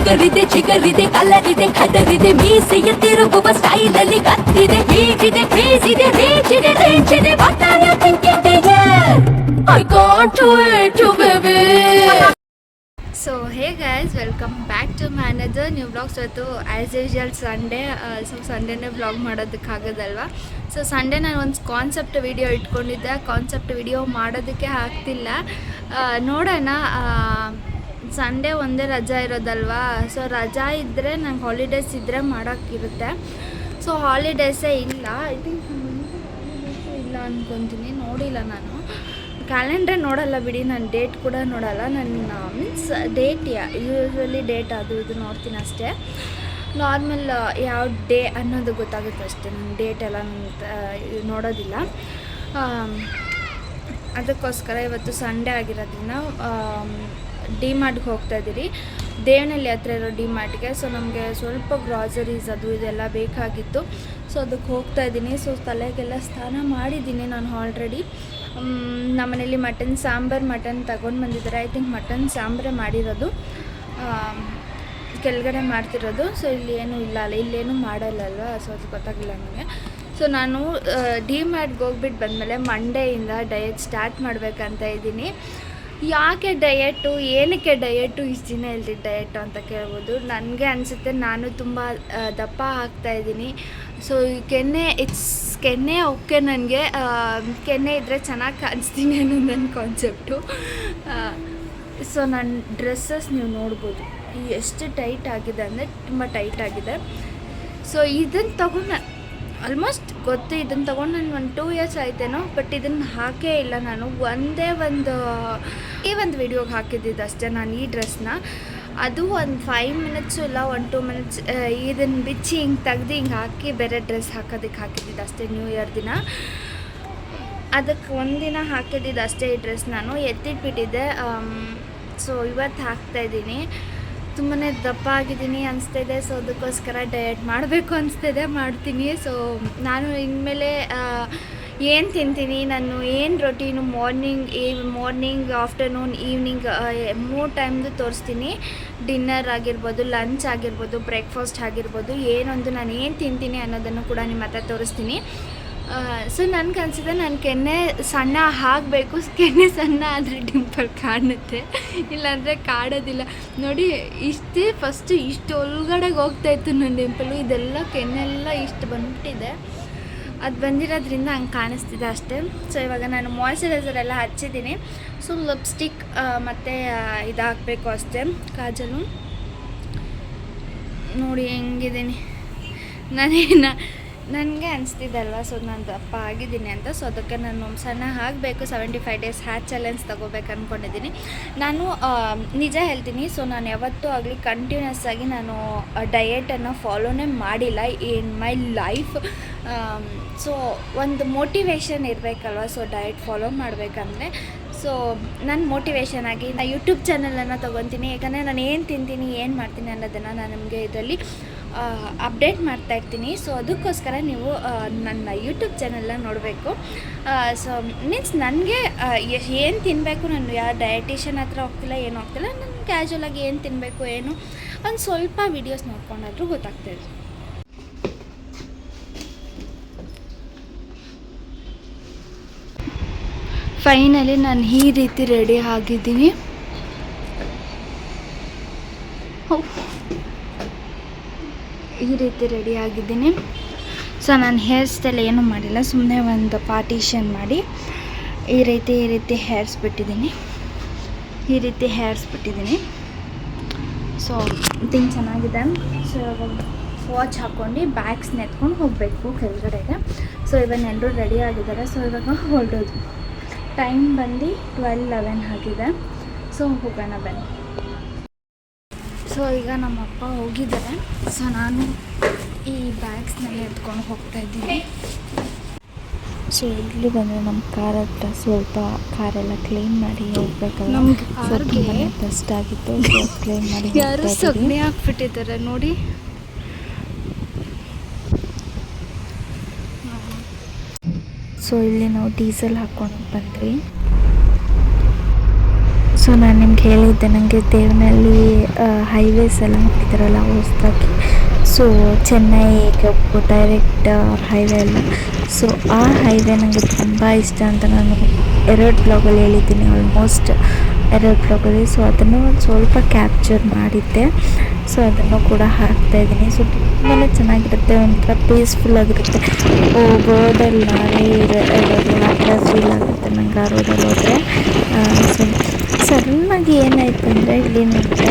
ಫಿಗರಿದೆ ಚಿಗರಿದೆ ಕಲರಿದೆ ಖದರಿದೆ ಮೀಸೆಯ ತಿರುಗುವ ಸ್ಟೈಲಲ್ಲಿ ಕತ್ತಿದೆ ಹೀಗಿದೆ ಕ್ರೇಜಿದೆ ರೇಜಿದೆ ರೇಂಜಿದೆ what are you thinking dear I can't wait to baby. So hey guys, welcome back to my another new vlog. So as usual Sunday, so Sunday vlog ಮಾಡೋದಕ್ಕಾಗೋದಲ್ವಾ. So Sunday ನಾನು ಒಂದು concept video ಇಟ್ಕೊಂಡಿದ್ದೆ, concept video ಮಾಡೋದಕ್ಕೆ ಆಗ್ತಿಲ್ಲ. ನೋಡೋಣ, Sunday ಒಂದೇ ರಜಾ ಇರೋದಲ್ವಾ. So ರಜಾ ಇದ್ದರೆ ನಂಗೆ ಹಾಲಿಡೇಸ್ ಇದ್ದರೆ ಮಾಡೋಕ್ಕಿರುತ್ತೆ. ಸೊ ಹಾಲಿಡೇಸೇ ಇಲ್ಲ, ಐ ಥಿಂಕ್ ಇಲ್ಲ ಅಂದ್ಕೊತೀನಿ. ನೋಡಿಲ್ಲ, ನಾನು ಕ್ಯಾಲೆಂಡ್ರೇ ನೋಡಲ್ಲ ಬಿಡಿ, ನಾನು ಡೇಟ್ ಕೂಡ ನೋಡಲ್ಲ. ನನ್ನ ಮೀನ್ಸ್ ಡೇಟ್ ಯೂಶ್ವಲಿ ಡೇಟ್ ಅದು ಇದು ನೋಡ್ತೀನಿ ಅಷ್ಟೇ. ನಾರ್ಮಲ್ ಯಾವ ಡೇ ಅನ್ನೋದು ಗೊತ್ತಾಗುತ್ತೆ ಅಷ್ಟೇ, ನಾನು ಡೇಟ್ ಎಲ್ಲ ನೋಡೋದಿಲ್ಲ. ಅದಕ್ಕೋಸ್ಕರ ಇವತ್ತು ಸಂಡೇ ಆಗಿರೋದ್ರಿಂದ ಡಿ ಮಾರ್ಟ್ಗೆ ಹೋಗ್ತಾಯಿದ್ದೀರಿ, ದೇವನಹಳ್ಳಿ ಹತ್ರ ಇರೋ ಡಿ ಮಾರ್ಟ್ಗೆ. ಸೊ ನಮಗೆ ಸ್ವಲ್ಪ ಗ್ರಾಸರೀಸ್ ಅದು ಇದೆಲ್ಲ ಬೇಕಾಗಿತ್ತು. ಸೊ ಅದಕ್ಕೆ ಹೋಗ್ತಾಯಿದ್ದೀನಿ. ಸೊ ತಲೆಗೆಲ್ಲ ಸ್ನಾನ ಮಾಡಿದ್ದೀನಿ ನಾನು ಆಲ್ರೆಡಿ. ನಮ್ಮನೇಲಿ ಮಟನ್ ತಗೊಂಡು ಬಂದಿದ್ದಾರೆ. ಐ ಥಿಂಕ್ ಮಟನ್ ಸಾಂಬಾರೇ ಮಾಡಿರೋದು, ಕೆಳಗಡೆ ಮಾಡ್ತಿರೋದು. ಸೊ ಇಲ್ಲಿ ಏನೂ ಇಲ್ಲ ಅಲ್ಲ, ಇಲ್ಲೇನೂ ಮಾಡಲ್ಲಲ್ವ, ಸೊ ಅದು ಗೊತ್ತಾಗಿಲ್ಲ ನನಗೆ. ಸೊ ನಾನು ಡಿ ಮಾರ್ಟ್ಗೆ ಹೋಗ್ಬಿಟ್ಟು ಬಂದಮೇಲೆ ಮಂಡೆಯಿಂದ ಡಯಟ್ ಸ್ಟಾರ್ಟ್ ಮಾಡಬೇಕಂತ ಇದ್ದೀನಿ. ಯಾಕೆ ಡಯಟು, ಏನಕ್ಕೆ ಡಯಟು, ಇಷ್ಟು ದಿನ ಹೇಳ್ತಿದ್ದು ಡಯಟು ಅಂತ ಕೇಳ್ಬೋದು. ನನಗೆ ಅನಿಸುತ್ತೆ ನಾನು ತುಂಬ ದಪ್ಪ ಆಗ್ತಾಯಿದ್ದೀನಿ. ಸೊ ಕೆನ್ನೆ ಓಕೆ, ನನಗೆ ಕೆನ್ನೆ ಇದ್ದರೆ ಚೆನ್ನಾಗಿ ಕಾಣಿಸ್ತೀನಿ ಅನ್ನೋದು ನನ್ನ ಕಾನ್ಸೆಪ್ಟು. ಸೊ ನನ್ನ ಡ್ರೆಸ್ಸಸ್ ನೀವು ನೋಡ್ಬೋದು ಎಷ್ಟು ಟೈಟ್ ಆಗಿದೆ ಅಂದರೆ ತುಂಬ ಟೈಟ್ ಆಗಿದೆ. ಸೊ ಇದನ್ನು ತೊಗೊಂಡು ಆಲ್ಮೋಸ್ಟ್ ಗೊತ್ತು, ಇದನ್ನು ತೊಗೊಂಡು ನಾನು 2 years ಆಯ್ತೇನೋ, ಬಟ್ ಇದನ್ನು ಹಾಕೇ ಇಲ್ಲ ನಾನು. ಒಂದು ವಿಡಿಯೋಗೆ ಹಾಕಿದ್ದಿದ್ದು ಅಷ್ಟೇ ನಾನು ಈ ಡ್ರೆಸ್ನ. ಅದು ಒಂದು 5 minutes ಇಲ್ಲ 1-2 minutes ಇದನ್ನು ಬಿಚ್ಚಿ ಹಿಂಗೆ ತೆಗ್ದು ಹಿಂಗೆ ಹಾಕಿ ಬೇರೆ ಡ್ರೆಸ್ ಹಾಕೋದಕ್ಕೆ ಹಾಕಿದ್ದಿದ್ದು ಅಷ್ಟೇ. ನ್ಯೂ ಇಯರ್ ದಿನ ಅದಕ್ಕೆ ಒಂದಿನ ಹಾಕಿದ್ದಿದ್ದು ಅಷ್ಟೇ ಈ ಡ್ರೆಸ್ ನಾನು ಎತ್ತಿಟ್ಬಿಟ್ಟಿದ್ದೆ. ಸೊ ಇವತ್ತು ಹಾಕ್ತಾಯಿದ್ದೀನಿ. ತುಂಬಾ ದಪ್ಪ ಆಗಿದ್ದೀನಿ ಅನಿಸ್ತಾಯಿದೆ. ಸೊ ಅದಕ್ಕೋಸ್ಕರ ಡಯಟ್ ಮಾಡಬೇಕು ಅನಿಸ್ತಿದೆ, ಮಾಡ್ತೀನಿ. ಸೊ ನಾನು ಇನ್ಮೇಲೆ ಏನು ತಿಂತೀನಿ, ನಾನು ಏನು ರೊಟೀನು, ಮಾರ್ನಿಂಗ್ ಆಫ್ಟರ್ನೂನ್ ಈವ್ನಿಂಗ್ 3 ಟೈಮ್ದು ತೋರಿಸ್ತೀನಿ. ಡಿನ್ನರ್ ಆಗಿರ್ಬೋದು, ಲಂಚ್ ಆಗಿರ್ಬೋದು, ಬ್ರೇಕ್ಫಾಸ್ಟ್ ಆಗಿರ್ಬೋದು, ಏನೊಂದು ನಾನು ಏನು ತಿಂತೀನಿ ಅನ್ನೋದನ್ನು ಕೂಡ ನಿಮ್ಮ ಹತ್ರ ತೋರಿಸ್ತೀನಿ. ಸೊ ನನಗೆ ಅನಿಸಿದೆ ನನ್ನ ಕೆನ್ನೆ ಸಣ್ಣ ಆಗಬೇಕು. ಕೆನ್ನೆ ಸಣ್ಣ ಆದರೆ ಡಿಂಪಲ್ ಕಾಣುತ್ತೆ, ಇಲ್ಲಾಂದರೆ ಕಾಣೋದಿಲ್ಲ. ನೋಡಿ ಫಸ್ಟು ಇಷ್ಟು ಒಳಗಡೆಗೆ ಹೋಗ್ತಾಯಿತ್ತು ನನ್ನ ಡಿಂಪಲು, ಇದೆಲ್ಲ ಕೆನ್ನೆಲ್ಲ ಇಷ್ಟು ಬಂದ್ಬಿಟ್ಟಿದೆ. ಅದು ಬಂದಿರೋದ್ರಿಂದ ಹಂಗೆ ಕಾಣಿಸ್ತಿದೆ ಅಷ್ಟೇ. ಸೊ ಇವಾಗ ನಾನು ಮಾಯ್ಶ್ಚರೈಸರ್ ಎಲ್ಲ ಹಚ್ಚಿದ್ದೀನಿ. ಸೊ ಲಿಪ್ಸ್ಟಿಕ್ ಮತ್ತು ಇದು ಹಾಕಬೇಕು ಅಷ್ಟೇ, ಕಾಜಲು. ನೋಡಿ ಹೆಂಗಿದ್ದೀನಿ ನನಗೆ ಅನಿಸ್ತಿದ್ದಲ್ವ. ಸೊ ನಾನು ದಪ್ಪ ಆಗಿದ್ದೀನಿ ಅಂತ. ಸೊ ಅದಕ್ಕೆ ನಾನು ಸಣ್ಣ ಆಗಬೇಕು, 75 days ಹ್ಯಾಟ್ ಚಾಲೆಂಜ್ ತೊಗೋಬೇಕು ಅಂದ್ಕೊಂಡಿದ್ದೀನಿ. ನಾನು ನಿಜ ಹೇಳ್ತೀನಿ, ಸೊ ನಾನು ಯಾವತ್ತೂ ಆಗಲಿ ಕಂಟಿನ್ಯೂಸ್ ಆಗಿ ನಾನು ಡಯೆಟನ್ನು ಫಾಲೋನೇ ಮಾಡಿಲ್ಲ ಇನ್ ಮೈ ಲೈಫ್. ಸೊ ಒಂದು ಮೋಟಿವೇಶನ್ ಇರಬೇಕಲ್ವ, ಸೊ ಡಯಟ್ ಫಾಲೋ ಮಾಡಬೇಕಂದ್ರೆ. ಸೊ ನನ್ನ ಮೋಟಿವೇಶನ್ ಆಗಿ ನಾನು ಯೂಟ್ಯೂಬ್ ಚಾನಲನ್ನು ತೊಗೊತೀನಿ. ಯಾಕಂದರೆ ನಾನು ಏನು ತಿಂತೀನಿ, ಏನು ಮಾಡ್ತೀನಿ ಅನ್ನೋದನ್ನು ನಾನು ನಿಮಗೆ ಇದರಲ್ಲಿ ಅಪ್ಡೇಟ್ ಮಾಡ್ತಾಯಿರ್ತೀನಿ. ಸೊ ಅದಕ್ಕೋಸ್ಕರ ನೀವು ನನ್ನ ಯೂಟ್ಯೂಬ್ ಚಾನಲ್ನ ನೋಡಬೇಕು. ಸೊ ಮೀನ್ಸ್ ನನಗೆ ಏನು ತಿನ್ನಬೇಕು, ನಾನು ಯಾವ ಡಯಟಿಷನ್ ಹತ್ರ ಹೋಗ್ತಿಲ್ಲ, ಏನು ಹೋಗ್ತಿಲ್ಲ. ನಾನು ಕ್ಯಾಶುವಲಾಗಿ ಏನು ತಿನ್ನಬೇಕು ಏನು ಒಂದು ಸ್ವಲ್ಪ ವೀಡಿಯೋಸ್ ನೋಡ್ಕೊಂಡಾದರೂ ಗೊತ್ತಾಗ್ತಾಯಿದೆ. ಫೈನಲಿ ನಾನು ಈ ರೀತಿ ರೆಡಿ ಆಗಿದ್ದೀನಿ. ಈ ರೀತಿ ರೆಡಿ ಆಗಿದ್ದೀನಿ. ಸೊ ನಾನು ಹೇರ್ ಸ್ಟೈಲ್ ಏನೂ ಮಾಡಿಲ್ಲ, ಸುಮ್ಮನೆ ಒಂದು ಪಾರ್ಟಿಷನ್ ಮಾಡಿ ಈ ರೀತಿ ಹೇರ್ಸ್ ಬಿಟ್ಟಿದ್ದೀನಿ. ಸೊ ಥಿಂಗ್ ಚೆನ್ನಾಗಿದೆ. ಸೊ ಇವಾಗ ವಾಚ್ ಹಾಕ್ಕೊಂಡು ಬ್ಯಾಗ್ಸ್ನ ಎತ್ಕೊಂಡು ಹೋಗಬೇಕು ಕೆಳಗಡೆಗೆ. ಸೊ ಇವಾಗ ಎಲ್ಲರೂ ರೆಡಿ ಆಗಿದ್ದಾರೆ. ಸೊ ಇವಾಗ ಹೊರಡೋದು. ಟೈಮ್ ಬಂದು 12-11 ಆಗಿದೆ. ಸೊ ಹೋಗೋಣ ಬನ್ನಿ. ಸೊ ಈಗ ನಮ್ಮಪ್ಪ ಹೋಗಿದ್ದಾರೆ. ಸೊ ನಾನು ಈ ಬ್ಯಾಗ್ಸ್ನೆಲ್ಲ ಎತ್ಕೊಂಡು ಹೋಗ್ತಾಯಿದ್ದೀನಿ. ಸೊ ಇಲ್ಲಿ ಬಂದರೆ ನಮ್ಮ ಕಾರ್ ಹತ್ರ ಸ್ವಲ್ಪ ಕಾರೆಲ್ಲ ಕ್ಲೀನ್ ಮಾಡಿ ಹೋಗ್ಬೇಕಲ್ಲ, ನಮ್ಗೆ ತುಂಬಾ ಡಸ್ಟ್ ಆಗಿತ್ತು. ಸೊ ಕ್ಲೀನ್ ಮಾಡಿ ಯಾರು ಸಗಣಿ ಹಾಕ್ಬಿಟ್ಟಿದ್ದಾರೆ ನೋಡಿ. ಸೊ ಇಲ್ಲಿ ನಾವು ಡೀಸೆಲ್ ಹಾಕ್ಕೊಂಡು ಬಂದ್ವಿ. ಸೊ ಸೊ ನಾನು ನಿಮ್ಗೆ ಹೇಳಿದ್ದೆ ನನಗೆ ದೇವನಹಳ್ಳಿ ಹೈವೇಸ್ ಎಲ್ಲ ಮಾಡಿದಾರಲ್ಲ ಹೊಸದಾಗಿ, ಸೊ ಚೆನ್ನೈಗೆ ಹೋಗ್ಬೋದು ಡೈರೆಕ್ಟ್ ಹೈವೇ ಅಲ್ಲ. ಸೊ ಆ ಹೈವೇ ನನಗೆ ತುಂಬ ಇಷ್ಟ ಅಂತ ನಾನು 2 ಬ್ಲಾಗಲ್ಲಿ ಹೇಳಿದ್ದೀನಿ, ಆಲ್ಮೋಸ್ಟ್ 2 ಬ್ಲಾಗಲ್ಲಿ. ಸೊ ಅದನ್ನು ಒಂದು ಸ್ವಲ್ಪ ಕ್ಯಾಪ್ಚರ್ ಮಾಡಿದ್ದೆ, ಸೊ ಅದನ್ನು ಕೂಡ ಹಾಕ್ತಾಯಿದ್ದೀನಿ. ಸೊ ತುಂಬಾ ಚೆನ್ನಾಗಿರುತ್ತೆ, ಒಂಥರ ಪೀಸ್ಫುಲ್ ಆಗಿರುತ್ತೆ. ರೋಡಲ್ಲಿ ನಾಳೆ ಇರೋದು ಆ ಥರ ಫೀಲ್ ಆಗುತ್ತೆ ನಂಗೆ ಆ ರೋಡಲ್ಲಿ ಹೋದರೆ. ಸೊ ಸಡನ್ನಾಗಿ ಏನಾಯಿತು ಅಂದರೆ ಇಲ್ಲಿ ನನಗೆ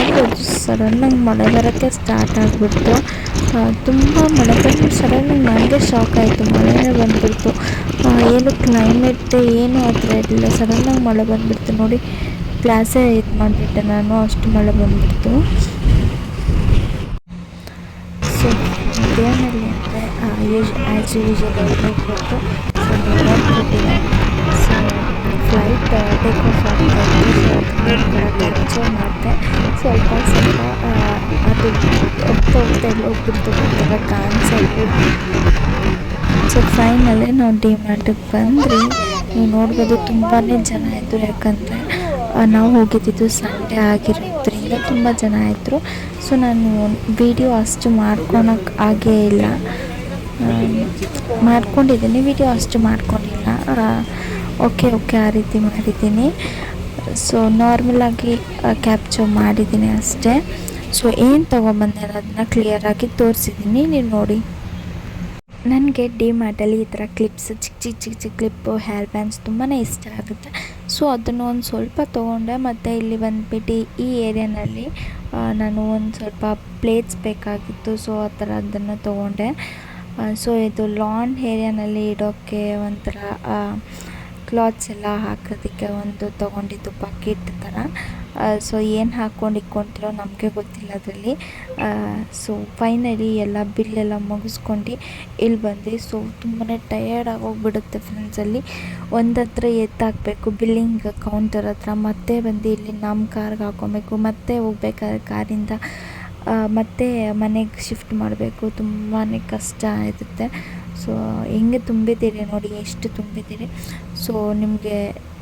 ಸಡನ್ನಾಗಿ ಮಳೆ ಬರೋಕ್ಕೆ ಸ್ಟಾರ್ಟ್ ಆಗಿಬಿಡ್ತು. ತುಂಬ ಮಳೆ ಬಂದು ಸಡನ್ನಾಗಿ ನನಗೆ ಶಾಕ್ ಆಯಿತು, ಮಳೆನೇ ಬಂದುಬಿಡ್ತು. ಏನು ಕ್ಲೈಮೇಟ್ ಏನು ಆ ಥರ ಇರಲಿಲ್ಲ, ಸಡನ್ನಾಗಿ ಮಳೆ ಬಂದುಬಿಡ್ತು ನೋಡಿ. ಕ್ಲಾಸೇ ಇದು ಮಾಡಿಬಿಟ್ಟೆ ನಾನು, ಅಷ್ಟು ಮಳೆ ಬಂದುಬಿಡ್ತು. ಸೊ ದೇವನಹಳ್ಳಿ ಅಂದರೆ ಆ್ಯಸ್ ಯೂಶುವಲ್ ಹೋಗ್ಬಿಟ್ಟು ಸೊ ನೋಡ್ಬಿಟ್ಟಿದೆ. ಸೊ ಫ್ಲೈಟ್ ಟೇಕ್ ಆಫ್ ಆಗ್ತಾಯಿತ್ತು, ಸೊ ಅದನ್ನು ಕೂಡ ಕ್ಯಾಪ್ಚರ್ ಮಾಡಿದೆ. ಸ್ವಲ್ಪ ಅದು ಹೋಗ್ತಾ ಎಲ್ಲ ಹೋಗ್ಬಿಡ್ತು ಒಂಥರ ಕಾಣಿಸೋದು. ಸೊ ಫೈನಲಿ ನಾವು ಡಿಮಾರ್ಟಿಗೆ ಬಂದ್ರಿ. ನೀವು ನೋಡ್ಬೋದು ತುಂಬಾ ಜನ ಇದ್ದರು, ಯಾಕಂದರೆ ನಾವು ಹೋಗಿದ್ದು ಸಂಡೇ ಆಗಿರೋದ್ರಿಂದ ತುಂಬ ಜನ ಇದ್ದರು. ಸೊ ನಾನು ವಿಡಿಯೋ ಅಷ್ಟು ಮಾಡ್ಕೊಳಕ್ಕೆ ಆಗೇ ಇಲ್ಲ, ಮಾಡ್ಕೊಂಡಿದ್ದೀನಿ ವಿಡಿಯೋ ಅಷ್ಟು ಮಾಡ್ಕೊಂಡಿಲ್ಲ. ಓಕೆ ಆ ರೀತಿ ಮಾಡಿದ್ದೀನಿ. ಸೊ ನಾರ್ಮಲಾಗಿ ಕ್ಯಾಪ್ಚರ್ ಮಾಡಿದ್ದೀನಿ ಅಷ್ಟೇ. ಸೊ ಏನು ತೊಗೊಂಬಂದೆ ಅದನ್ನ ಕ್ಲಿಯರಾಗಿ ತೋರಿಸಿದ್ದೀನಿ, ನೀವು ನೋಡಿ. ನನಗೆ ಡಿಮಾರ್ಟಲ್ಲಿ ಈ ಥರ ಕ್ಲಿಪ್ಸ್ ಚಿಕ್ಕ ಕ್ಲಿಪ್ಪು, ಹೇರ್ ಬ್ಯಾಂಡ್ಸ್ ತುಂಬಾ ಇಷ್ಟ ಆಗುತ್ತೆ. ಸೊ ಅದನ್ನು ಒಂದು ಸ್ವಲ್ಪ ತೊಗೊಂಡೆ. ಮತ್ತು ಇಲ್ಲಿ ಬಂದುಬಿಟ್ಟು ಈ ಏರಿಯಾನಲ್ಲಿ ನಾನು ಒಂದು ಸ್ವಲ್ಪ ಪ್ಲೇಟ್ಸ್ ಬೇಕಾಗಿತ್ತು, ಸೊ ಆ ಥರ ಅದನ್ನು ತೊಗೊಂಡೆ. ಸೊ ಇದು ಲಾನ್ ಏರಿಯಾನಲ್ಲಿ ಇಡೋಕ್ಕೆ ಒಂಥರ ಕ್ಲಾತ್ಸ್ ಎಲ್ಲ ಹಾಕೋದಕ್ಕೆ ಒಂದು ತೊಗೊಂಡಿದ್ದು ಬಕೆಟ್ ಥರ. ಸೊ ಏನು ಹಾಕ್ಕೊಂಡು ಇಟ್ಕೊತಿರೋ ನಮಗೆ ಗೊತ್ತಿಲ್ಲ ಅದರಲ್ಲಿ. ಸೊ ಫೈನಲಿ ಎಲ್ಲ ಬಿಲ್ಲೆಲ್ಲ ಮುಗಿಸ್ಕೊಂಡು ಇಲ್ಲಿ ಬಂದು. ಸೊ ತುಂಬಾ ಟಯರ್ಡ್ ಆಗೋಗ್ಬಿಡುತ್ತೆ ಫ್ರೆಂಡ್ಸಲ್ಲಿ. ಒಂದು ಹತ್ರ ಎತ್ತಾಕಬೇಕು ಬಿಲ್ಲಿಂಗ್ ಕೌಂಟರ್ ಹತ್ರ, ಮತ್ತೆ ಬಂದು ಇಲ್ಲಿ ನಮ್ಮ ಕಾರ್ಗೆ ಹಾಕ್ಕೊಬೇಕು, ಮತ್ತೆ ಹೋಗ್ಬೇಕಾದ್ರೆ ಕಾರಿಂದ ಮತ್ತೆ ಮನೆಗೆ ಶಿಫ್ಟ್ ಮಾಡಬೇಕು, ತುಂಬಾ ಕಷ್ಟ ಇರುತ್ತೆ. ಸೊ ಹೆಂಗೆ ತುಂಬಿದ್ದೀರಿ ನೋಡಿ, ಎಷ್ಟು ತುಂಬಿದ್ದೀರಿ. ಸೊ ನಿಮಗೆ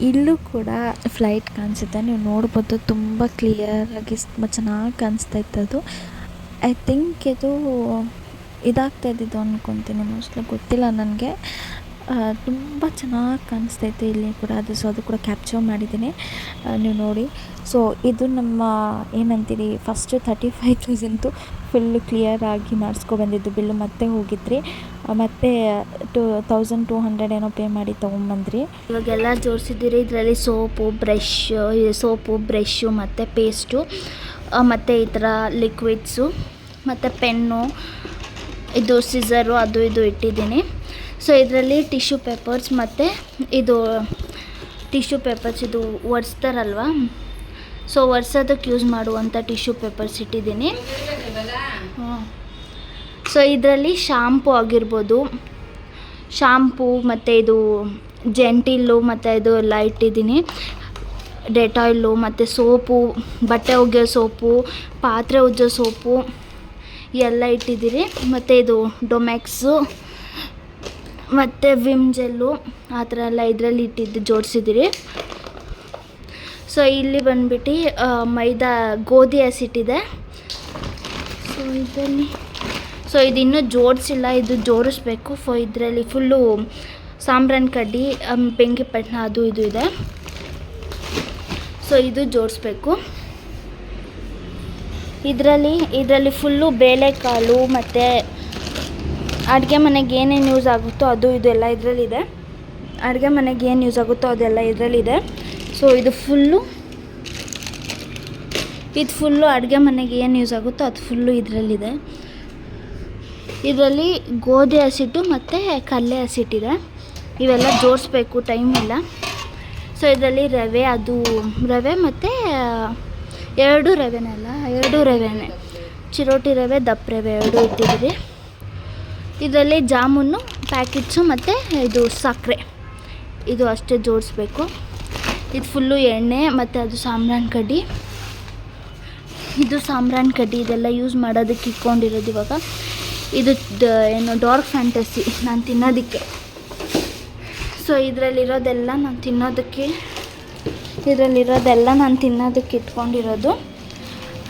ಇಲ್ಲೂ ಕೂಡ ಫ್ಲೈಟ್ ಕಾಣಿಸುತ್ತೆ, ನೀವು ನೋಡ್ಬೋದು. ತುಂಬ ಕ್ಲಿಯರಾಗಿ ತುಂಬ ಚೆನ್ನಾಗಿ ಕಾಣಿಸ್ತಾ ಇತ್ತು ಅದು. ಐ ಥಿಂಕ್ ಇದು ಇದಾಗ್ತಾ ಇದ್ದಿದ್ದು ಅಂದ್ಕೊತೀನಿ, ಮೋಸ್ಟ್ಲಿ ಗೊತ್ತಿಲ್ಲ ನನಗೆ. ತುಂಬ ಚೆನ್ನಾಗಿ ಕಾಣಿಸ್ತೈತೆ ಇಲ್ಲಿ ಕೂಡ ಅದು. ಸೊ ಅದು ಕೂಡ ಕ್ಯಾಪ್ಚರ್ ಮಾಡಿದ್ದೀನಿ, ನೀವು ನೋಡಿ. ಸೊ ಇದು ನಮ್ಮ ಏನಂತೀರಿ ಫಸ್ಟು 35,000 ಫುಲ್ಲು ಕ್ಲಿಯರಾಗಿ ಮಾಡಿಸ್ಕೊಬಂದಿದ್ದು ಬಿಲ್ಲು. ಮತ್ತೆ ಹೋಗಿದ್ರಿ, ಮತ್ತು 1200 ಏನೋ ಪೇ ಮಾಡಿ ತೊಗೊಂಬಂದ್ರಿ. ಇವಾಗೆಲ್ಲ ಜೋಡಿಸಿದ್ದೀರಿ. ಇದರಲ್ಲಿ ಸೋಪು ಬ್ರಷ್ಷು ಮತ್ತು ಪೇಸ್ಟು, ಮತ್ತು ಈ ಥರ ಲಿಕ್ವಿಡ್ಸು, ಮತ್ತು ಪೆನ್ನು, ಇದು ಸಿಸರು, ಅದು ಇದು ಇಟ್ಟಿದ್ದೀನಿ. ಸೊ ಇದರಲ್ಲಿ ಟಿಶ್ಯೂ ಪೇಪರ್ಸ್, ಮತ್ತು ಇದು ಟಿಶ್ಯೂ ಪೇಪರ್ಸ್ ಇದು ಒರೆಸ್ತಾರಲ್ವ, ಸೊ ಒರೆಸೋದಕ್ಕೆ ಯೂಸ್ ಮಾಡುವಂಥ ಟಿಶ್ಯೂ ಪೇಪರ್ಸ್ ಇಟ್ಟಿದ್ದೀನಿ. ಸೊ ಇದರಲ್ಲಿ ಶಾಂಪು ಆಗಿರ್ಬೋದು, ಶಾಂಪು ಮತ್ತು ಇದು ಜೆಂಟಿಲ್ಲು, ಮತ್ತು ಇದು ಎಲ್ಲ ಇಟ್ಟಿದ್ದೀನಿ. ಡೆಟಾಯ್ಲು, ಮತ್ತು ಸೋಪು, ಬಟ್ಟೆ ಒಗೆಯೋ ಸೋಪು, ಪಾತ್ರೆ ಉಜ್ಜೋ ಸೋಪು ಎಲ್ಲ ಇಟ್ಟಿದ್ದೀರಿ. ಮತ್ತು ಇದು ಡೊಮೆಕ್ಸು ಮತ್ತು ವಿಮ್ ಜೆಲ್ಲು ಆ ಥರ ಎಲ್ಲ ಇದರಲ್ಲಿ ಇಟ್ಟಿದ್ದು ಜೋಡಿಸಿದ್ದೀರಿ. ಸೊ ಇಲ್ಲಿ ಬಂದ್ಬಿಟ್ಟು ಮೈದಾ ಗೋಧಿ ಹಸಿಟ್ಟಿದೆ. ಸೊ ಇದು ಇನ್ನೂ ಜೋಡಿಸಿಲ್ಲ, ಇದು ಜೋಡಿಸ್ಬೇಕು. ಸೊ ಇದರಲ್ಲಿ ಫುಲ್ಲು ಸಾಂಬ್ರಾಣಿ ಕಡ್ಡಿ, ಬೆಂಕಿ ಪಟ್ಟಣ ಅದು ಇದು ಇದೆ. ಸೊ ಇದು ಜೋಡಿಸ್ಬೇಕು. ಇದರಲ್ಲಿ ಫುಲ್ಲು ಬೇಳೆಕಾಳು ಮತ್ತು ಅಡುಗೆ ಮನೆಗೆ ಏನೇನು ಯೂಸ್ ಆಗುತ್ತೋ ಅದು ಇದೆಲ್ಲ ಇದರಲ್ಲಿದೆ. ಅಡುಗೆ ಮನೆಗೆ ಏನು ಯೂಸ್ ಆಗುತ್ತೋ ಅದೆಲ್ಲ ಇದರಲ್ಲಿದೆ. ಸೊ ಇದು ಫುಲ್ಲು ಅಡುಗೆ ಮನೆಗೆ ಏನು ಯೂಸ್ ಆಗುತ್ತೋ ಅದು ಫುಲ್ಲು ಇದರಲ್ಲಿದೆ. ಇದರಲ್ಲಿ ಗೋಧಿ ಹಸಿಟ್ಟು ಮತ್ತು ಕಡಲೆ ಹಸಿಟ್ಟಿದೆ. ಇವೆಲ್ಲ ಜೋಡಿಸ್ಬೇಕು, ಟೈಮ್ ಇಲ್ಲ. ಸೊ ಇದರಲ್ಲಿ ರವೆ ಮತ್ತು 2 ರವೆನೇ, ಚಿರೋಟಿ ರವೆ, ದಪ್ಪ ರವೆ 2 ಇಟ್ಟಿದ್ದೀರಿ. ಇದರಲ್ಲಿ ಜಾಮೂನು ಪ್ಯಾಕೆಟ್ಸು ಮತ್ತು ಇದು ಸಕ್ಕರೆ, ಇದು ಅಷ್ಟೇ ಜೋಡಿಸ್ಬೇಕು. ಇದು ಫುಲ್ಲು ಎಣ್ಣೆ, ಮತ್ತು ಅದು ಸಾಂಬ್ರಾಣಿ ಕಡ್ಡಿ, ಇದು ಸಾಂಬ್ರಾಣಿ ಕಡ್ಡಿ. ಇದೆಲ್ಲ ಯೂಸ್ ಮಾಡೋದಕ್ಕೆ ಇಟ್ಕೊಂಡಿರೋದು ಇವಾಗ. ಇದು ಏನು ಡಾರ್ಕ್ ಫ್ಯಾಂಟಸಿ ನಾನು ತಿನ್ನೋದಕ್ಕೆ. ಸೊ ಇದರಲ್ಲಿರೋದೆಲ್ಲ ನಾನು ತಿನ್ನೋದಕ್ಕೆ ಇದರಲ್ಲಿರೋದೆಲ್ಲ ನಾನು ತಿನ್ನೋದಕ್ಕೆ ಇಟ್ಕೊಂಡಿರೋದು.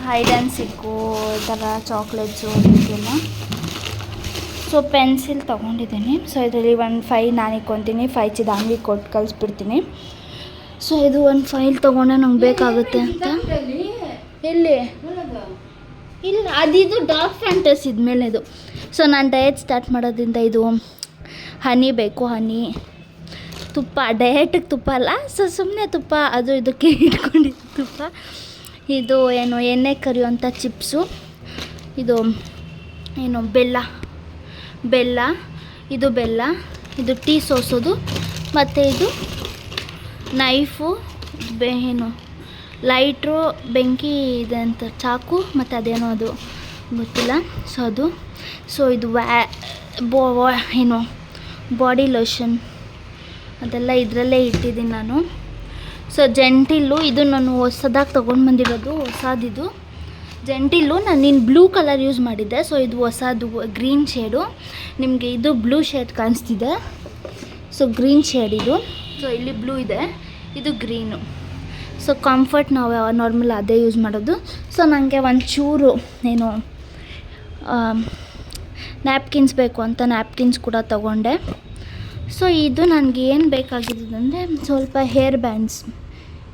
ಹೈಡ್ ಆ್ಯಂಡ್ ಸಿಕ್ಕು ಈ ಥರ ಚಾಕ್ಲೇಟ್ಸು ಇದೆಲ್ಲ. ಸೊ ಪೆನ್ಸಿಲ್ ತೊಗೊಂಡಿದ್ದೀನಿ. ಸೊ ಇದರಲ್ಲಿ ಒಂದು 5 ನಾನು ಇಟ್ಕೊತೀನಿ, 5 ಚಿದಾಂಗಿಗೆ ಕೊಟ್ಟು ಕಳಿಸ್ಬಿಡ್ತೀನಿ. ಸೊ ಇದು ಒಂದು ಫೈಲ್ ತೊಗೊಂಡೆ ನಂಗೆ ಬೇಕಾಗುತ್ತೆ ಅಂತ. ಎಲ್ಲಿ ಇಲ್ಲ, ಅದಿದು ಡಾರ್ಕ್ ಫ್ಯಾಂಟಸಿ ಇದ್ಮೇಲೆ ಇದು. ಸೊ ನಾನು ಡಯಟ್ ಸ್ಟಾರ್ಟ್ ಮಾಡೋದ್ರಿಂದ ಇದು ಹನಿ ಬೇಕು, ಹನಿ ತುಪ್ಪ, ಡಯಟಿಗೆ ತುಪ್ಪ ಅಲ್ಲ, ಸೊ ಸುಮ್ಮನೆ ತುಪ್ಪ, ಅದು ಇದಕ್ಕೆ ಇಟ್ಕೊಂಡಿದ್ದು ತುಪ್ಪ. ಇದು ಏನು ಎಣ್ಣೆ ಕರಿಯುವಂಥ ಚಿಪ್ಸು, ಇದು ಏನು ಬೆಲ್ಲ, ಇದು ಬೆಲ್ಲ, ಇದು ಟೀ ಸೋಸೋದು, ಮತ್ತು ಇದು ನೈಫು, ಏನು ಲೈಟ್ರು, ಬೆಂಕಿ ಇದೆ ಅಂತ ಚಾಕು, ಮತ್ತು ಅದೇನೋ ಅದು ಗೊತ್ತಿಲ್ಲ. ಸೊ ಅದು, ಸೊ ಇದು ಏನು ಬಾಡಿ ಲೋಷನ್ ಅದೆಲ್ಲ ಇದರಲ್ಲೇ ಇಟ್ಟಿದ್ದೀನಿ ನಾನು. ಸೊ ಜೆಂಟಿಲ್ಲು, ಇದು ನಾನು ಹೊಸದಾಗಿ ತೊಗೊಂಡು ಬಂದಿರೋದು, ಹೊಸದಿದು ಜೆಂಟಿಲ್ಲು. ನಾನು ಇನ್ನು ಬ್ಲೂ ಕಲರ್ ಯೂಸ್ ಮಾಡಿದ್ದೆ. ಸೊ ಇದು ಹೊಸದು ಗ್ರೀನ್ ಶೇಡು, ನಿಮಗೆ ಇದು ಬ್ಲೂ ಶೇಡ್ ಕಾಣಿಸ್ತಿದೆ. ಸೊ ಗ್ರೀನ್ ಶೇಡ್ ಇದು. ಸೊ ಇಲ್ಲಿ ಬ್ಲೂ ಇದೆ, ಇದು ಗ್ರೀನು. ಸೊ ಕಂಫರ್ಟ್ ನಾವು ನಾರ್ಮಲ್ ಅದೇ ಯೂಸ್ ಮಾಡೋದು. ಸೊ ನನಗೆ ಒಂಚೂರು ಏನು ನ್ಯಾಪ್ಕಿನ್ಸ್ ಬೇಕು ಅಂತ ನ್ಯಾಪ್ಕಿನ್ಸ್ ಕೂಡ ತೊಗೊಂಡೆ. ಸೊ ಇದು ನನಗೆ ಏನು ಬೇಕಾಗಿದ್ದದಂದರೆ ಸ್ವಲ್ಪ ಹೇರ್ ಬ್ಯಾಂಡ್ಸ್,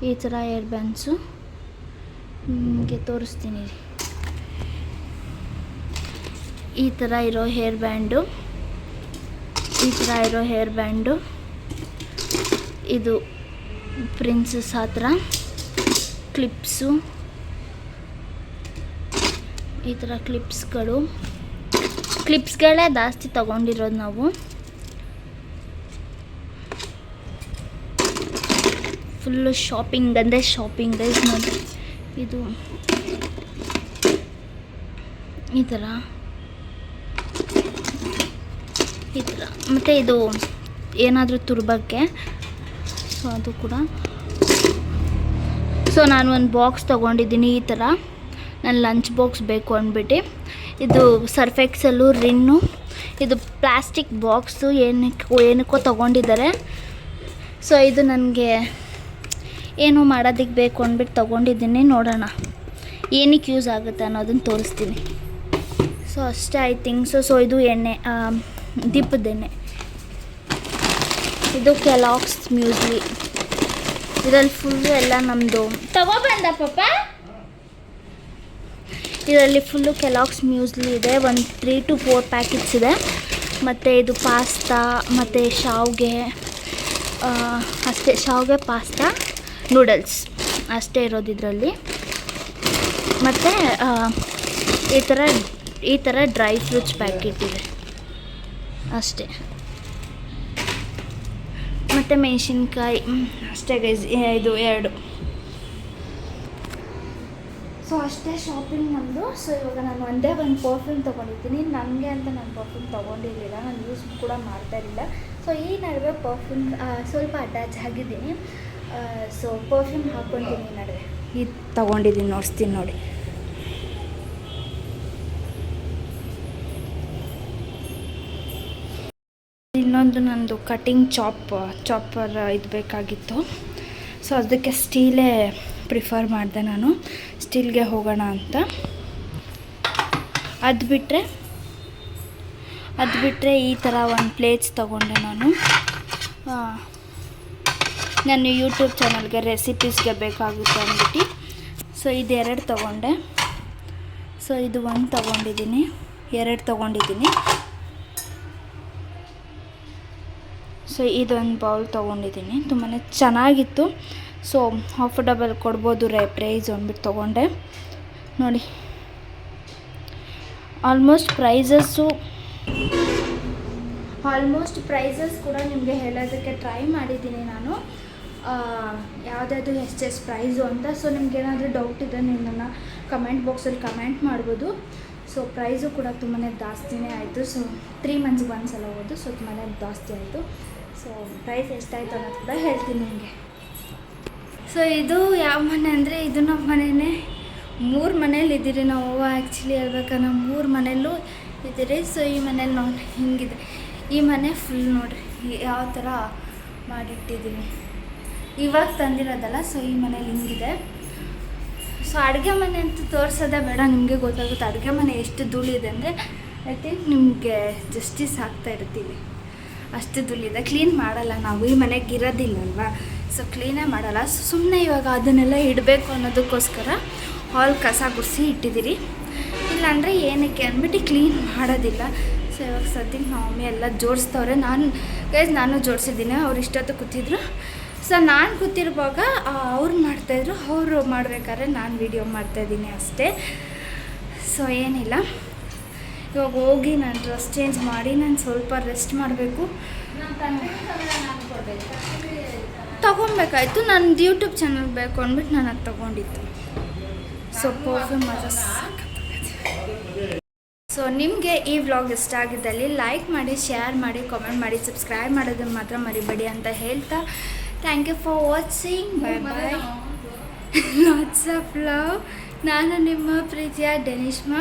ಈ ಥರ ಹೇರ್ ಬ್ಯಾಂಡ್ಸು ನಿಮಗೆ ತೋರಿಸ್ತೀನಿ. ಈ ಥರ ಇರೋ ಹೇರ್ ಬ್ಯಾಂಡು, ಇದು ಪ್ರಿನ್ಸಸ್ ಹತ್ರ ಕ್ಲಿಪ್ಸು, ಈ ಥರ ಕ್ಲಿಪ್ಸ್ಗಳೇ ಜಾಸ್ತಿ ತೊಗೊಂಡಿರೋದು ನಾವು. ಫುಲ್ಲು ಶಾಪಿಂಗ್ ಅಂದರೆ ಶಾಪಿಂಗ್ ಗೈಸ್ ನೋಡಿ. ಇದು ಈ ಥರ ಮತ್ತು ಇದು ಏನಾದರೂ ತುರ್ಬಕ್ಕೆ, ಸೊ ಅದು ಕೂಡ. ಸೊ ನಾನು ಒಂದು ಬಾಕ್ಸ್ ತೊಗೊಂಡಿದ್ದೀನಿ ಈ ಥರ, ನನ್ನ ಲಂಚ್ ಬಾಕ್ಸ್ ಬೇಕು ಅಂದ್ಬಿಟ್ಟು. ಇದು ಸರ್ಫೆಕ್ಸಲ್ಲು ರಿನ್ನು, ಇದು ಪ್ಲಾಸ್ಟಿಕ್ ಬಾಕ್ಸು ಏನಕ್ಕೋ ತೊಗೊಂಡಿದ್ದಾರೆ. ಸೊ ಇದು ನನಗೆ ಏನು ಮಾಡೋದಕ್ಕೆ ಬೇಕು ಅಂದ್ಬಿಟ್ಟು ತೊಗೊಂಡಿದ್ದೀನಿ. ನೋಡೋಣ ಏನಕ್ಕೆ ಯೂಸ್ ಆಗುತ್ತೆ ಅನ್ನೋದನ್ನು ತೋರಿಸ್ತೀನಿ. ಸೊ ಅಷ್ಟೇ ಐ ಥಿಂಕ್ ಸೊ ಇದು ಎಣ್ಣೆ, ದೀಪದ ಎಣ್ಣೆ. ಇದು ಕೆಲಾಕ್ಸ್ ಮ್ಯೂಸ್ಲಿ, ಇದರಲ್ಲಿ ಫುಲ್ಲು ಎಲ್ಲ ನಮ್ಮದು ತಗೊಬಂದ ಪಾಪ. ಇದರಲ್ಲಿ ಫುಲ್ಲು ಕೆಲಾಕ್ಸ್ ಮ್ಯೂಸ್ಲಿ ಇದೆ, ಒಂದು 3 to 4 ಪ್ಯಾಕೆಟ್ಸ್ ಇದೆ. ಮತ್ತು ಇದು ಪಾಸ್ತಾ, ಮತ್ತು ಶಾವಿಗೆ ಅಷ್ಟೇ, ಶಾವಿಗೆ, ಪಾಸ್ತಾ, ನೂಡಲ್ಸ್ ಅಷ್ಟೇ ಇರೋದು ಇದರಲ್ಲಿ. ಮತ್ತು ಈ ಥರ ಡ್ರೈ ಫ್ರೂಟ್ಸ್ ಪ್ಯಾಕೆಟ್ ಇದೆ ಅಷ್ಟೇ. ಮತ್ತು ಮೆಣಸಿನ್ಕಾಯಿ ಅಷ್ಟೇ ಗೈಸ್, ಇದು 2. ಸೊ ಅಷ್ಟೇ ಶಾಪಿಂಗ್ ನಮ್ಮದು. ಸೊ ಇವಾಗ ನಾನು ಒಂದೇ ಒಂದು ಪರ್ಫ್ಯೂಮ್ ತೊಗೊಂಡಿದ್ದೀನಿ. ನನಗೆ ಅಂತ ನಾನು ಪರ್ಫ್ಯೂಮ್ ತೊಗೊಂಡಿರಲಿಲ್ಲ, ನಾನು ಯೂಸ್ ಕೂಡ ಮಾಡ್ತಾಯಿರಲಿಲ್ಲ. ಸೊ ಈ ನಡುವೆ ಪರ್ಫ್ಯೂಮ್ ಸ್ವಲ್ಪ ಅಟ್ಯಾಚ್ ಆಗಿದ್ದೀನಿ. ಸೊ ಪರ್ಫ್ಯೂಮ್ ಹಾಕ್ಕೊತೀನಿ ನಡುವೆ. ಇದು ತೊಗೊಂಡಿದ್ದೀನಿ, ನೋಡಿಸ್ತೀನಿ ನೋಡಿ. ಇನ್ನೊಂದು ನಂದು ಕಟಿಂಗ್ ಚಾಪರ್ ಇದು ಬೇಕಾಗಿತ್ತು. ಸೊ ಅದಕ್ಕೆ ಸ್ಟೀಲೇ ಪ್ರಿಫರ್ ಮಾಡಿದೆ ನಾನು, ಸ್ಟೀಲ್ಗೆ ಹೋಗೋಣ ಅಂತ. ಅದು ಬಿಟ್ಟರೆ ಈ ಥರ ಒಂದು ಪ್ಲೇಟ್ಸ್ ತೊಗೊಂಡೆ ನಾನು. ನನ್ನ ಯೂಟ್ಯೂಬ್ ಚಾನಲ್ಗೆ ರೆಸಿಪೀಸ್ಗೆ ಬೇಕಾಗುತ್ತೆ ಅಂದ್ಬಿಟ್ಟು. ಸೊ ಇದು 2 ತೊಗೊಂಡೆ. ಸೊ ಇದು 1 ತೊಗೊಂಡಿದ್ದೀನಿ, 2 ತೊಗೊಂಡಿದ್ದೀನಿ. ಸೊ ಇದೊಂದು ಬೌಲ್ ತೊಗೊಂಡಿದ್ದೀನಿ, ತುಂಬಾ ಚೆನ್ನಾಗಿತ್ತು. ಸೊ ಅಫೋರ್ಡಬಲ್ ಕೊಡ್ಬೋದು ಪ್ರೈಸ್ ಅಂದ್ಬಿಟ್ಟು ತೊಗೊಂಡೆ. ನೋಡಿ ಆಲ್ಮೋಸ್ಟ್ ಪ್ರೈಸಸ್ ಕೂಡ ನಿಮಗೆ ಹೇಳೋದಕ್ಕೆ ಟ್ರೈ ಮಾಡಿದ್ದೀನಿ ನಾನು, ಯಾವುದಾದ್ರು ಎಷ್ಟು ಪ್ರೈಸು ಅಂತ. ಸೊ ನಿಮ್ಗೇನಾದರೂ ಡೌಟ್ ಇದೆ ನೀವು ನನ್ನ ಕಮೆಂಟ್ ಬಾಕ್ಸಲ್ಲಿ ಕಮೆಂಟ್ ಮಾಡ್ಬೋದು. ಸೊ ಪ್ರೈಸು ಕೂಡ ತುಂಬಾ ಜಾಸ್ತಿನೇ ಆಯಿತು. ಸೊ 3 ಮಂತ್ಸ್ಗೆ ಒಂದ್ಸಲ ಹೋಗೋದು, ಸೊ ತುಂಬಾ ಜಾಸ್ತಿ ಆಯಿತು. ಸೊ ಪ್ರೈಸ್ ಎಷ್ಟಾಯಿತು ಅನ್ನೋದು ಕೂಡ ಹೇಳ್ತೀನಿ ನಿಮಗೆ. ಸೊ ಇದು ಯಾವ ಮನೆ ಅಂದರೆ ಇದು ನಮ್ಮ ಮನೆಯೇ. 3 ಮನೇಲಿ ಇದ್ದೀರಿ ನಾವು, ಆ್ಯಕ್ಚುಲಿ ಹೇಳ್ಬೇಕಂದ್ರೆ 3 ಮನೆಯಲ್ಲೂ ಇದ್ದೀರಿ. ಸೊ ಈ ಮನೇಲಿ ನೋಡಿ ಹಿಂಗಿದೆ, ಈ ಮನೆ ಫುಲ್ ನೋಡಿರಿ ಯಾವ ಥರ ಮಾಡಿಟ್ಟಿದ್ದೀನಿ. ಇವಾಗ ತಂದಿರೋದಲ್ಲ. ಸೊ ಈ ಮನೇಲಿ ಹಿಂಗಿದೆ. ಸೊ ಅಡುಗೆ ಮನೆ ಅಂತೂ ತೋರಿಸೋದೇ ಬೇಡ, ನಿಮಗೆ ಗೊತ್ತಾಗುತ್ತೆ ಅಡುಗೆ ಮನೆ ಎಷ್ಟು ಧೂಳಿದೆ ಅಂದರೆ ಐ ಥಿಂಕ್ ನಿಮಗೆ ಜಸ್ಟಿಸ್ ಆಗ್ತಾ ಇರ್ತೀವಿ, ಅಷ್ಟು ಧೂಳಿದೆ. ಕ್ಲೀನ್ ಮಾಡಲ್ಲ ನಾವು, ಈ ಮನೆಗೆ ಇರೋದಿಲ್ಲಲ್ವ, ಸೊ ಕ್ಲೀನೇ ಮಾಡಲ್ಲ. ಸುಮ್ಮನೆ ಇವಾಗ ಅದನ್ನೆಲ್ಲ ಇಡಬೇಕು ಅನ್ನೋದಕ್ಕೋಸ್ಕರ ಹಾಲ್ ಕಸ ಗುಡಿಸಿ ಇಟ್ಟಿದ್ದೀರಿ, ಇಲ್ಲಾಂದರೆ ಏನಕ್ಕೆ ಅಂದ್ಬಿಟ್ಟು ಕ್ಲೀನ್ ಮಾಡೋದಿಲ್ಲ. ಸೊ ಇವಾಗ ಸದ್ಯಕ್ಕೆ ನಮ್ಮ ಮಮ್ಮಿ ಎಲ್ಲ ಜೋಡಿಸ್ತವ್ರೆ. ನಾನು ಜೋಡಿಸಿದ್ದೀನಿ, ಅವ್ರು ಇಷ್ಟೊತ್ತು ಕೂತಿದ್ರು. ಸೊ ನಾನು ಕೂತಿರುವಾಗ ಅವ್ರು ಮಾಡ್ತಾಯಿದ್ರು, ಅವರು ಮಾಡಬೇಕಾದ್ರೆ ನಾನು ವೀಡಿಯೋ ಮಾಡ್ತಾಯಿದ್ದೀನಿ ಅಷ್ಟೇ. ಸೊ ಏನಿಲ್ಲ, ಇವಾಗ ಹೋಗಿ ನಾನು ಡ್ರೆಸ್ ಚೇಂಜ್ ಮಾಡಿ ನಾನು ಸ್ವಲ್ಪ ರೆಸ್ಟ್ ಮಾಡಬೇಕು. ತೊಗೊಬೇಕಾಯ್ತು, ನಾನು ಯೂಟ್ಯೂಬ್ ಚಾನಲ್ ಬೇಕು ಅಂದ್ಬಿಟ್ಟು ನಾನು ಅದು ತೊಗೊಂಡಿದ್ದು. ಸೊ ಪರ್ಫ್ಯೂಮ್ ಮಾತ್ರ ಸಾಕಾಗಿದೆ. ಸೊ ನಿಮಗೆ ಈ ವ್ಲಾಗ್ ಇಷ್ಟ ಆಗಿದ್ದಲ್ಲಿ ಲೈಕ್ ಮಾಡಿ, ಶೇರ್ ಮಾಡಿ, ಕಾಮೆಂಟ್ ಮಾಡಿ, ಸಬ್ಸ್ಕ್ರೈಬ್ ಮಾಡೋದನ್ನು ಮಾತ್ರ ಮರಿಬೇಡಿ ಅಂತ ಹೇಳ್ತಾ thank you for watching. Bye bye, lots of love. ನಾನು ನಿಮ್ಮ ಪ್ರೀತಿಯ ಡೆನಿಶ್ಮಾ.